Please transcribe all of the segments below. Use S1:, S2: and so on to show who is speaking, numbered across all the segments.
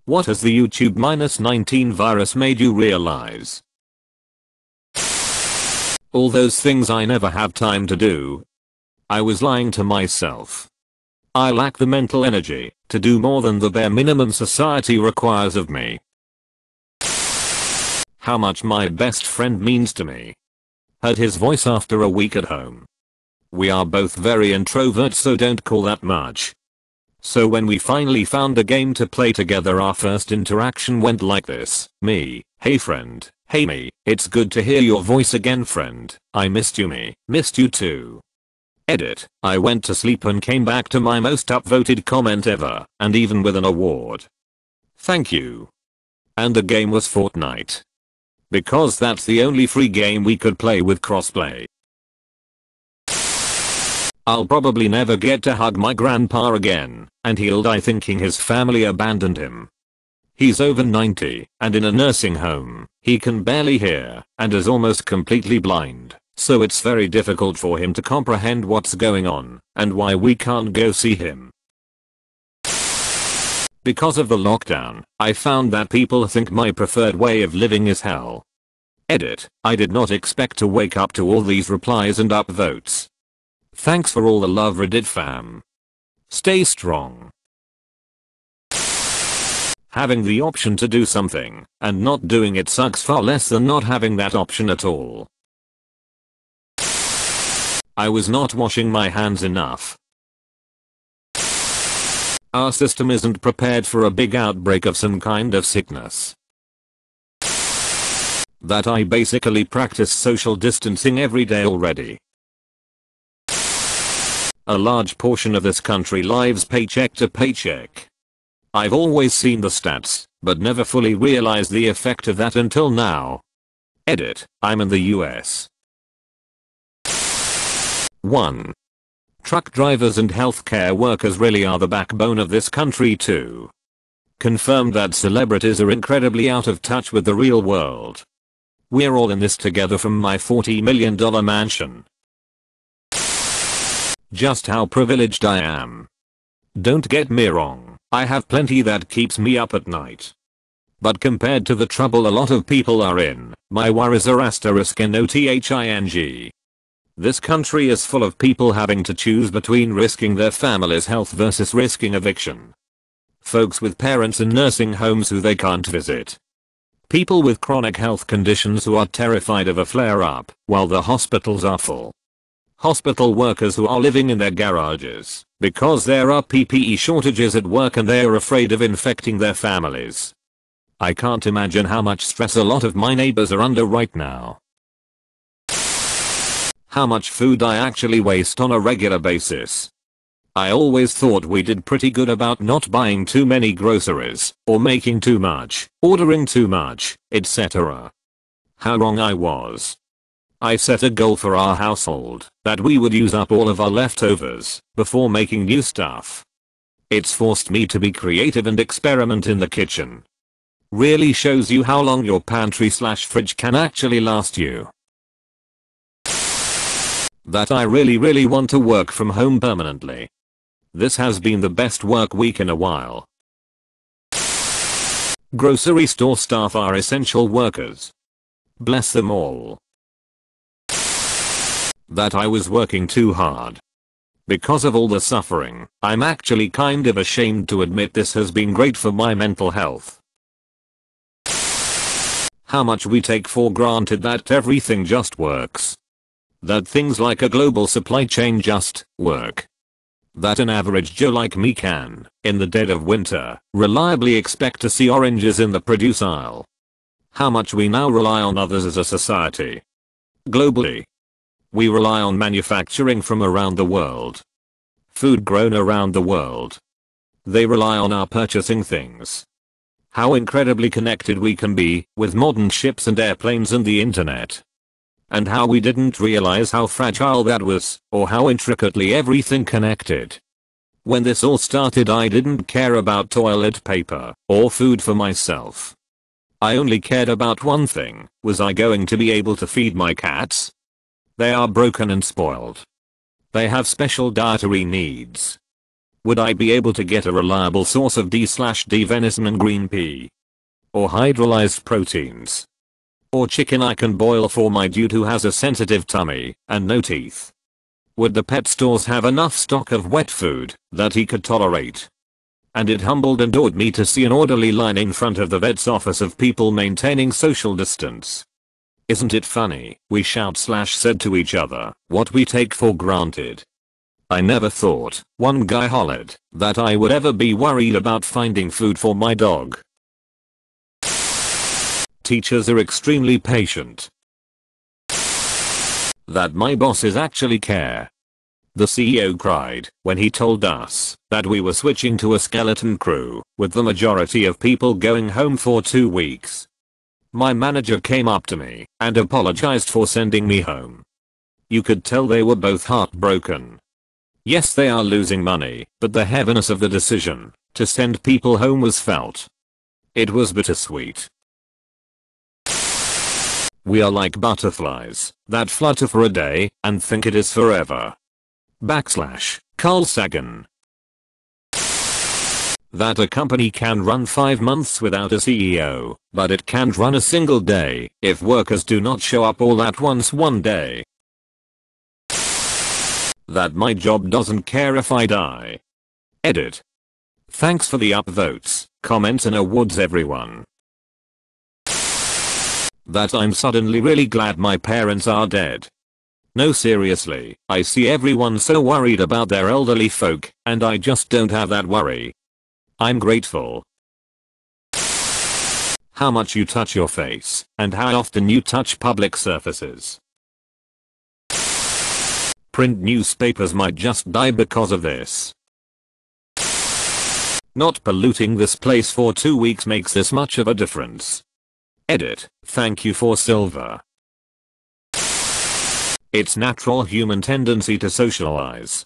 S1: What has the YouTube-19 virus made you realize? All those things I never have time to do. I was lying to myself. I lack the mental energy to do more than the bare minimum society requires of me. How much my best friend means to me. Heard his voice after a week at home. We are both very introvert, so don't call that much. So when we finally found a game to play together, our first interaction went like this. Me, hey friend, hey me, it's good to hear your voice again friend, I missed you me, missed you too. Edit, I went to sleep and came back to my most upvoted comment ever, and even with an award. Thank you. And the game was Fortnite. Because that's the only free game we could play with crossplay. I'll probably never get to hug my grandpa again, and he'll die thinking his family abandoned him. He's over 90, and in a nursing home, he can barely hear, and is almost completely blind, so it's very difficult for him to comprehend what's going on, and why we can't go see him. Because of the lockdown, I found that people think my preferred way of living is hell. Edit, I did not expect to wake up to all these replies and upvotes. Thanks for all the love Reddit fam. Stay strong. Having the option to do something and not doing it sucks far less than not having that option at all. I was not washing my hands enough. Our system isn't prepared for a big outbreak of some kind of sickness. That I basically practice social distancing every day already. A large portion of this country lives paycheck to paycheck. I've always seen the stats, but never fully realized the effect of that until now. Edit, I'm in the US. 1. Truck drivers and healthcare workers really are the backbone of this country too. Confirmed that celebrities are incredibly out of touch with the real world. We're all in this together from my $40 million mansion. Just how privileged I am. Don't get me wrong, I have plenty that keeps me up at night. But compared to the trouble a lot of people are in, my worries are *nothing. This country is full of people having to choose between risking their family's health versus risking eviction. Folks with parents in nursing homes who they can't visit. People with chronic health conditions who are terrified of a flare-up while the hospitals are full. Hospital workers who are living in their garages because there are PPE shortages at work and they are afraid of infecting their families. I can't imagine how much stress a lot of my neighbors are under right now. How much food I actually waste on a regular basis. I always thought we did pretty good about not buying too many groceries, or making too much, ordering too much, etc. How wrong I was. I set a goal for our household that we would use up all of our leftovers before making new stuff. It's forced me to be creative and experiment in the kitchen. Really shows you how long your pantry/fridge can actually last you. That I really want to work from home permanently. This has been the best work week in a while. Grocery store staff are essential workers. Bless them all. That I was working too hard. Because of all the suffering, I'm actually kind of ashamed to admit this has been great for my mental health. How much we take for granted that everything just works. That things like a global supply chain just work. That an average Joe like me can, in the dead of winter, reliably expect to see oranges in the produce aisle. How much we now rely on others as a society. Globally. We rely on manufacturing from around the world. Food grown around the world. They rely on our purchasing things. How incredibly connected we can be with modern ships and airplanes and the internet. And how we didn't realize how fragile that was, or how intricately everything connected. When this all started, I didn't care about toilet paper or food for myself. I only cared about one thing: was I going to be able to feed my cats? They are broken and spoiled. They have special dietary needs. Would I be able to get a reliable source of D/D venison and green pea? Or hydrolyzed proteins? Or chicken I can boil for my dude who has a sensitive tummy and no teeth? Would the pet stores have enough stock of wet food that he could tolerate? And it humbled and awed me to see an orderly line in front of the vet's office of people maintaining social distance. Isn't it funny, we shout/said to each other what we take for granted. I never thought, one guy hollered, that I would ever be worried about finding food for my dog. Teachers are extremely patient. That my bosses actually care. The CEO cried when he told us that we were switching to a skeleton crew, with the majority of people going home for 2 weeks. My manager came up to me and apologized for sending me home. You could tell they were both heartbroken. Yes, they are losing money, but the heaviness of the decision to send people home was felt. It was bittersweet. We are like butterflies that flutter for a day and think it is forever. Carl Sagan. That a company can run 5 months without a CEO, but it can't run a single day if workers do not show up all at once one day. That my job doesn't care if I die. Edit. Thanks for the upvotes, comments and awards everyone. That I'm suddenly really glad my parents are dead. No, seriously, I see everyone so worried about their elderly folk, and I just don't have that worry. I'm grateful. How much you touch your face, and how often you touch public surfaces. Print newspapers might just die because of this. Not polluting this place for 2 weeks makes this much of a difference. Edit. Thank you for silver. It's natural human tendency to socialize.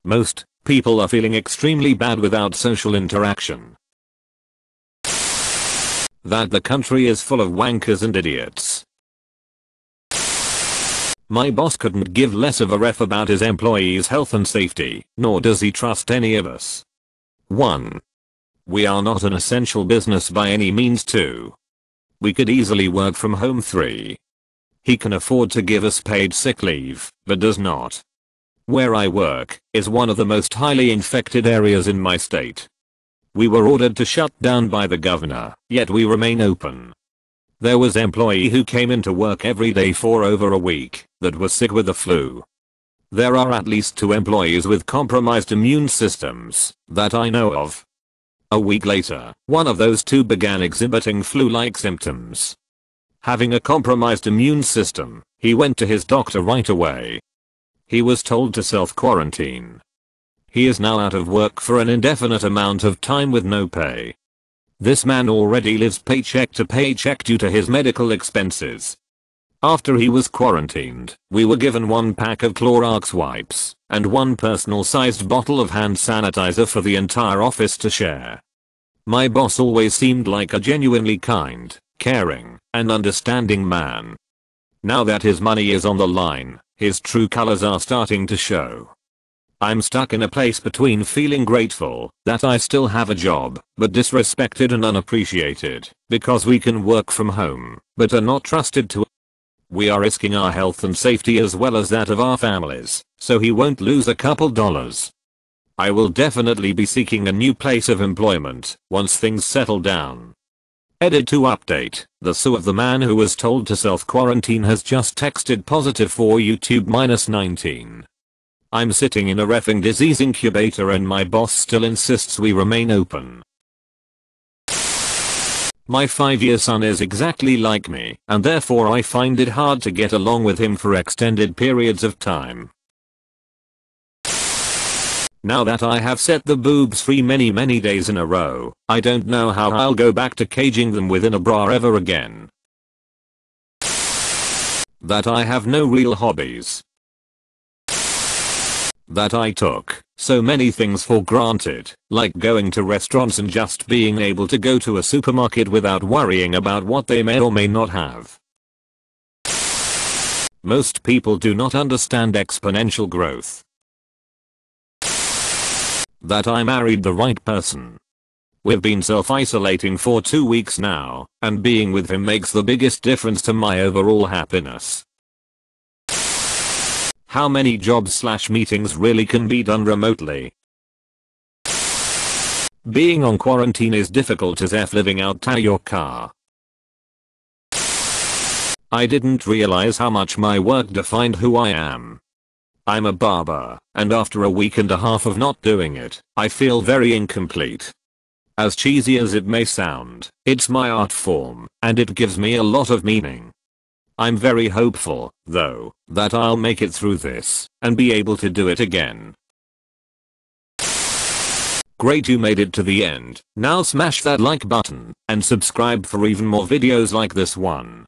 S1: Most people are feeling extremely bad without social interaction. That the country is full of wankers and idiots. My boss couldn't give less of a F about his employees' health and safety, nor does he trust any of us. 1. We are not an essential business by any means. 2. We could easily work from home. 3. He can afford to give us paid sick leave, but does not. Where I work is one of the most highly infected areas in my state. We were ordered to shut down by the governor, yet we remain open. There was an employee who came into work every day for over a week that was sick with the flu. There are at least 2 employees with compromised immune systems that I know of. A week later, one of those 2 began exhibiting flu-like symptoms. Having a compromised immune system, he went to his doctor right away. He was told to self-quarantine. He is now out of work for an indefinite amount of time with no pay. This man already lives paycheck to paycheck due to his medical expenses. After he was quarantined, we were given 1 pack of Clorox wipes and 1 personal-sized bottle of hand sanitizer for the entire office to share. My boss always seemed like a genuinely kind, caring, and understanding man. Now that his money is on the line, his true colors are starting to show. I'm stuck in a place between feeling grateful that I still have a job, but disrespected and unappreciated because we can work from home, but are not trusted to. We are risking our health and safety as well as that of our families, so he won't lose a couple dollars. I will definitely be seeking a new place of employment once things settle down. Edit to update. The SU of the man who was told to self-quarantine has just texted positive for YouTube-19. I'm sitting in a reffing disease incubator and my boss still insists we remain open. My 5-year son is exactly like me, and therefore I find it hard to get along with him for extended periods of time. Now that I have set the boobs free many days in a row, I don't know how I'll go back to caging them within a bra ever again. That I have no real hobbies. That I took so many things for granted, like going to restaurants and just being able to go to a supermarket without worrying about what they may or may not have. Most people do not understand exponential growth. that I married the right person. We've been self-isolating for 2 weeks now, and being with him makes the biggest difference to my overall happiness. How many jobs/meetings really can be done remotely? Being on quarantine is difficult as F living out your car. I didn't realize how much my work defined who I am. I'm a barber, and after a week and a half of not doing it, I feel very incomplete. As cheesy as it may sound, it's my art form, and it gives me a lot of meaning. I'm very hopeful, though, that I'll make it through this, and be able to do it again. Great, you made it to the end. Now smash that like button, and subscribe for even more videos like this one.